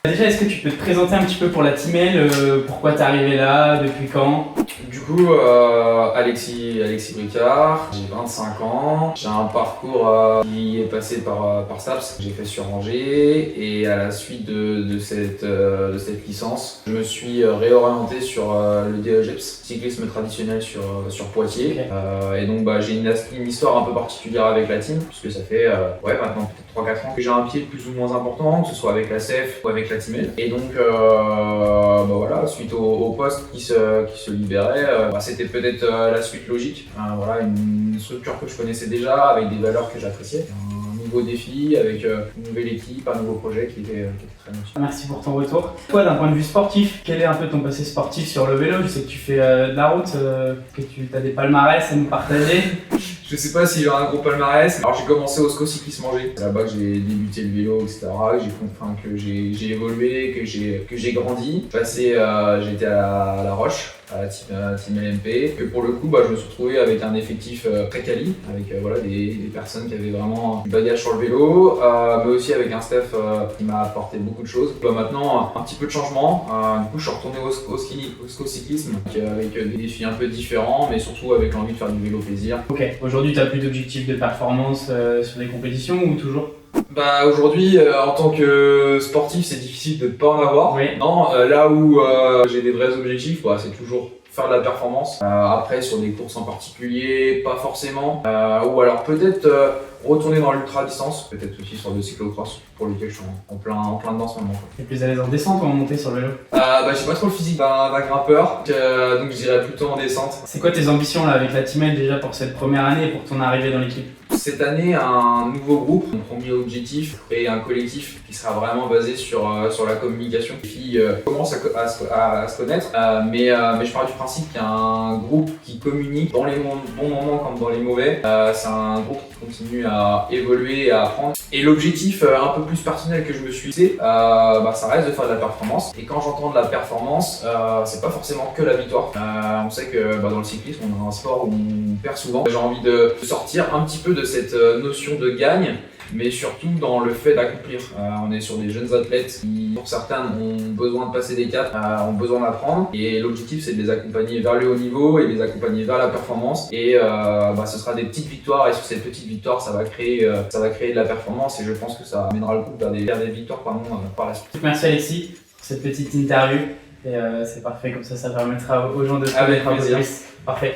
Déjà, est-ce que tu peux te présenter un petit peu pour la Team L, pourquoi t'es arrivé là, depuis quand? Du coup, Alexis Bricard, j'ai 25 ans, j'ai un parcours qui est passé par SAPS, j'ai fait sur Angers et à la suite de cette licence, je me suis réorienté sur le DEGEPS, cyclisme traditionnel sur Poitiers. Okay. Et donc j'ai une histoire un peu particulière avec la team, puisque ça fait maintenant peut-être 3-4 ans que j'ai un pied plus ou moins important, que ce soit avec la CEF ou avec la Team L. Et donc voilà, suite au poste qui se libérait, c'était peut-être la suite logique. Voilà, une structure que je connaissais déjà, avec des valeurs que j'appréciais. Un nouveau défi, avec une nouvelle équipe, un nouveau projet qui était très motivant. Merci pour ton retour. Toi, d'un point de vue sportif, quel est un peu ton passé sportif sur le vélo? Je sais que tu fais de la route, que tu as des palmarès à nous partager. Je sais pas si j'ai un gros palmarès. Alors j'ai commencé au SCO Cyclisme Angers. C'est là-bas que j'ai débuté le vélo, etc. Que j'ai évolué, que j'ai grandi. J'étais à la Roche, à la team LMP. Que pour le coup, je me suis retrouvé avec un effectif très quali, avec des personnes qui avaient vraiment du bagage sur le vélo, mais aussi avec un staff qui m'a apporté beaucoup de choses. Maintenant, un petit peu de changement. Du coup, je suis retourné au SCO Cyclisme, avec des défis un peu différents, mais surtout avec l'envie de faire du vélo plaisir. Ok. Aujourd'hui, tu as plus d'objectifs de performance sur les compétitions ou toujours? Aujourd'hui, en tant que sportif, c'est difficile de ne pas en avoir. Oui. Non, là où j'ai des vrais objectifs, c'est toujours faire de la performance. Après, sur des courses en particulier, pas forcément. Ou alors peut-être retourner dans l'ultra-distance, peut-être aussi sur le cyclocross, pour lequel je suis en plein dedans en ce moment. T'es plus à l'aise en descente ou en montée sur le vélo? J'ai pas trop le physique d'un grimpeur, donc je dirais plutôt en descente. C'est quoi tes ambitions là, avec la Team L déjà pour cette première année et pour ton arrivée dans l'équipe? Cette année, un nouveau groupe. Mon premier objectif, créer un collectif qui sera vraiment basé sur la communication. Les filles commencent à se connaître, mais je pars du principe qu'il y a un groupe qui communique dans les bons moments comme dans les mauvais. C'est un groupe qui continue à évoluer et à apprendre. Et l'objectif un peu plus personnel que je me suis fixé, ça reste de faire de la performance. Et quand j'entends de la performance, c'est pas forcément que la victoire. On sait que dans le cyclisme, on a un sport où on perd souvent. J'ai envie de sortir un petit peu de cette notion de gagne, mais surtout dans le fait d'accomplir. On est sur des jeunes athlètes qui, pour certains, ont besoin de passer des caps, ont besoin d'apprendre. Et l'objectif, c'est de les accompagner vers le haut niveau et de les accompagner vers la performance. Et ce sera des petites victoires. Et sur ces petites victoires, ça va créer de la performance. Et je pense que ça amènera le groupe vers des victoires par la suite. Merci Alexis pour cette petite interview. Et c'est parfait, comme ça permettra aux gens de se connaître un peu plus. Parfait.